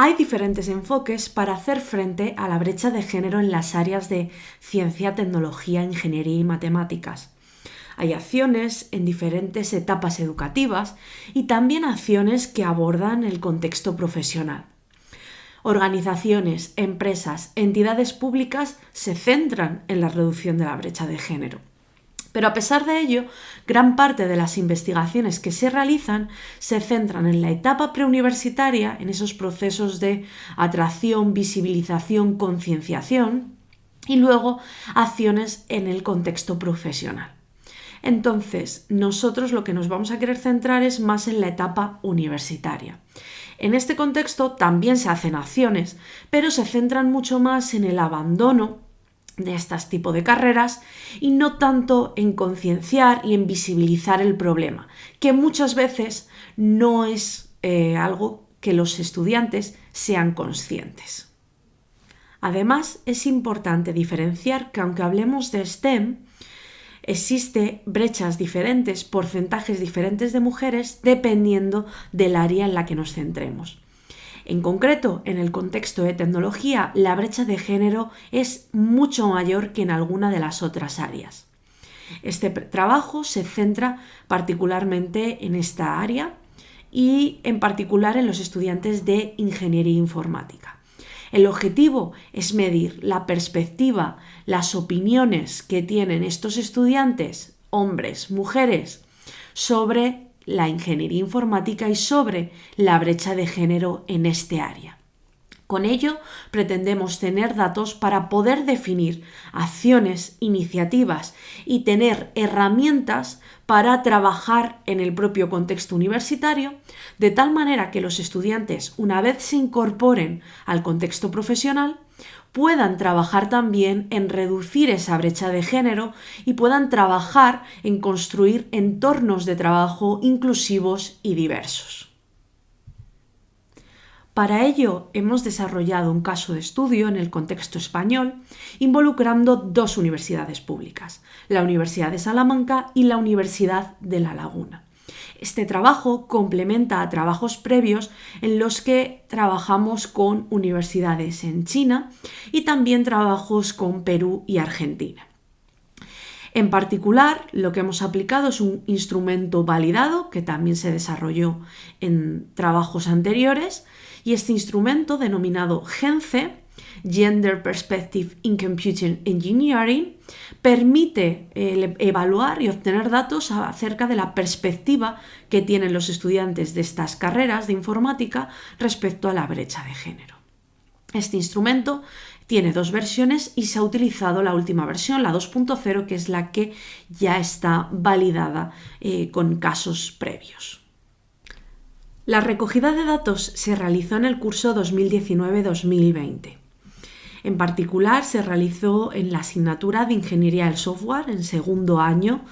Hay diferentes enfoques para hacer frente a la brecha de género en las áreas de ciencia, tecnología, ingeniería y matemáticas. Hay acciones en diferentes etapas educativas y también acciones que abordan el contexto profesional. Organizaciones, empresas, entidades públicas se centran en la reducción de la brecha de género. Pero a pesar de ello, gran parte de las investigaciones que se realizan se centran en la etapa preuniversitaria, en esos procesos de atracción, visibilización, concienciación y luego acciones en el contexto profesional. Entonces, nosotros lo que nos vamos a querer centrar es más en la etapa universitaria. En este contexto también se hacen acciones, pero se centran mucho más en el abandono de este tipo de carreras y no tanto en concienciar y en visibilizar el problema, que muchas veces no es algo que los estudiantes sean conscientes. Además, es importante diferenciar que aunque hablemos de STEM, existen brechas diferentes, porcentajes diferentes de mujeres dependiendo del área en la que nos centremos. En concreto, en el contexto de tecnología, la brecha de género es mucho mayor que en alguna de las otras áreas. Este trabajo se centra particularmente en esta área y en particular en los estudiantes de ingeniería informática. El objetivo es medir la perspectiva, las opiniones que tienen estos estudiantes, hombres, mujeres, sobre la ingeniería informática y sobre la brecha de género en este área. Con ello, pretendemos tener datos para poder definir acciones, iniciativas y tener herramientas para trabajar en el propio contexto universitario, de tal manera que los estudiantes, una vez se incorporen al contexto profesional, puedan trabajar también en reducir esa brecha de género y puedan trabajar en construir entornos de trabajo inclusivos y diversos. Para ello, hemos desarrollado un caso de estudio en el contexto español involucrando dos universidades públicas, la Universidad de Salamanca y la Universidad de La Laguna. Este trabajo complementa a trabajos previos en los que trabajamos con universidades en China y también trabajos con Perú y Argentina. En particular, lo que hemos aplicado es un instrumento validado que también se desarrolló en trabajos anteriores y este instrumento denominado GENCE, Gender Perspective in Computing Engineering, permite evaluar y obtener datos acerca de la perspectiva que tienen los estudiantes de estas carreras de informática respecto a la brecha de género. Este instrumento tiene dos versiones y se ha utilizado la última versión, la 2.0, que es la que ya está validada con casos previos. La recogida de datos se realizó en el curso 2019-2020. En particular, se realizó en la asignatura de Ingeniería del Software, en segundo año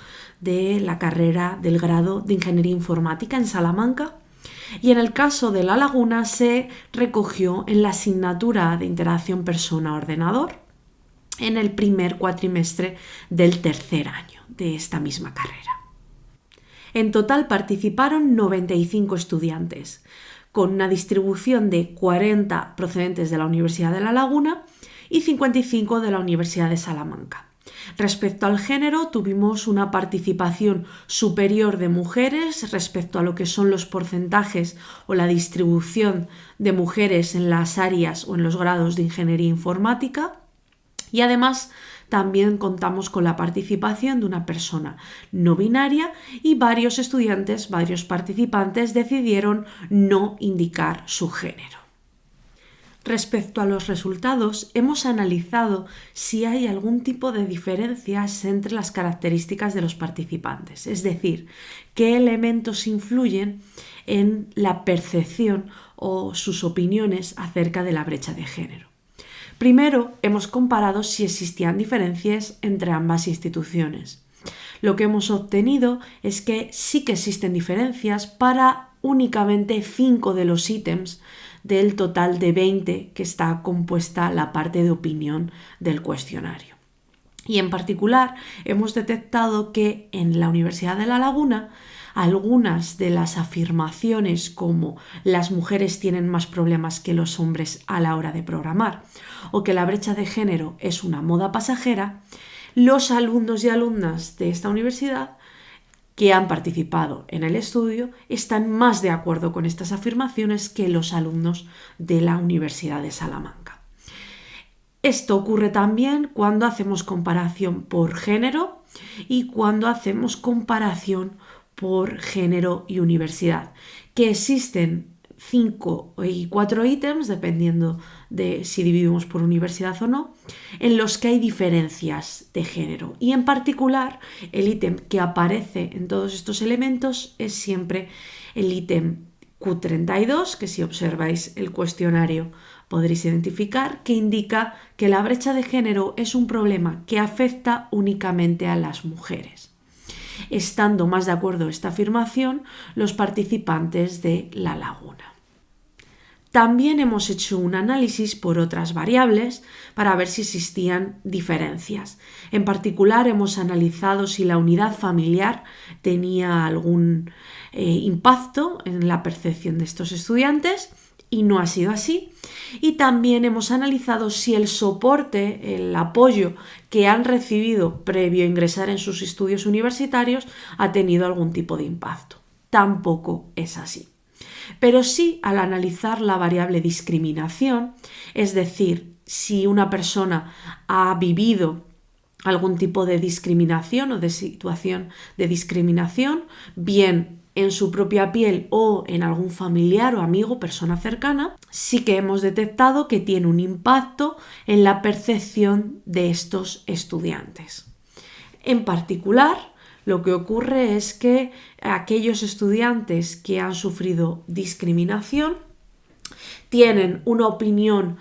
de la carrera del grado de Ingeniería Informática en Salamanca, y en el caso de La Laguna se recogió en la asignatura de Interacción Persona-Ordenador en el primer cuatrimestre del tercer año de esta misma carrera. En total participaron 95 estudiantes, con una distribución de 40 procedentes de la Universidad de La Laguna y 55 de la Universidad de Salamanca. Respecto al género, tuvimos una participación superior de mujeres respecto a lo que son los porcentajes o la distribución de mujeres en las áreas o en los grados de ingeniería informática y además también contamos con la participación de una persona no binaria y varios estudiantes, varios participantes decidieron no indicar su género. Respecto a los resultados, hemos analizado si hay algún tipo de diferencias entre las características de los participantes, es decir, qué elementos influyen en la percepción o sus opiniones acerca de la brecha de género. Primero, hemos comparado si existían diferencias entre ambas instituciones. Lo que hemos obtenido es que sí que existen diferencias para únicamente 5 de los ítems del total de 20 que está compuesta la parte de opinión del cuestionario. Y en particular hemos detectado que en la Universidad de La Laguna algunas de las afirmaciones como las mujeres tienen más problemas que los hombres a la hora de programar o que la brecha de género es una moda pasajera, los alumnos y alumnas de esta universidad que han participado en el estudio están más de acuerdo con estas afirmaciones que los alumnos de la Universidad de Salamanca. Esto ocurre también cuando hacemos comparación por género y cuando hacemos comparación por género y universidad, que existen 5 y 4 ítems, dependiendo de si dividimos por universidad o no, en los que hay diferencias de género. Y en particular, el ítem que aparece en todos estos elementos es siempre el ítem Q32, que si observáis el cuestionario podréis identificar, que indica que la brecha de género es un problema que afecta únicamente a las mujeres. Estando más de acuerdo esta afirmación los participantes de La Laguna. También hemos hecho un análisis por otras variables para ver si existían diferencias. En particular hemos analizado si la unidad familiar tenía algún impacto en la percepción de estos estudiantes y no ha sido así. Y también hemos analizado si el soporte, el apoyo que han recibido previo a ingresar en sus estudios universitarios ha tenido algún tipo de impacto. Tampoco es así. Pero sí, al analizar la variable discriminación, es decir, si una persona ha vivido algún tipo de discriminación o de situación de discriminación, bien en su propia piel o en algún familiar o amigo, persona cercana, sí que hemos detectado que tiene un impacto en la percepción de estos estudiantes. En particular, lo que ocurre es que aquellos estudiantes que han sufrido discriminación tienen una opinión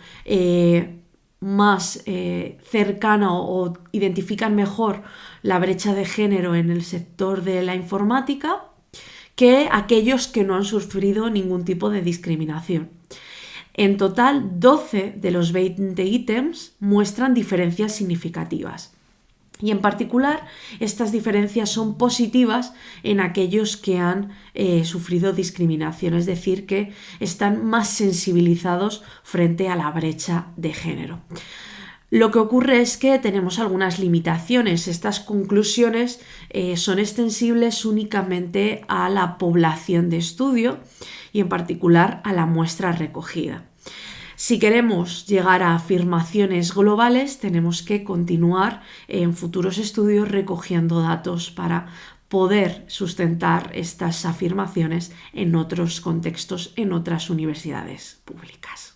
más cercana o identifican mejor la brecha de género en el sector de la informática que aquellos que no han sufrido ningún tipo de discriminación. En total, 12 de los 20 ítems muestran diferencias significativas. Y en particular, estas diferencias son positivas en aquellos que han sufrido discriminación, es decir, que están más sensibilizados frente a la brecha de género. Lo que ocurre es que tenemos algunas limitaciones. Estas conclusiones son extensibles únicamente a la población de estudio y en particular a la muestra recogida. Si queremos llegar a afirmaciones globales, tenemos que continuar en futuros estudios recogiendo datos para poder sustentar estas afirmaciones en otros contextos, en otras universidades públicas.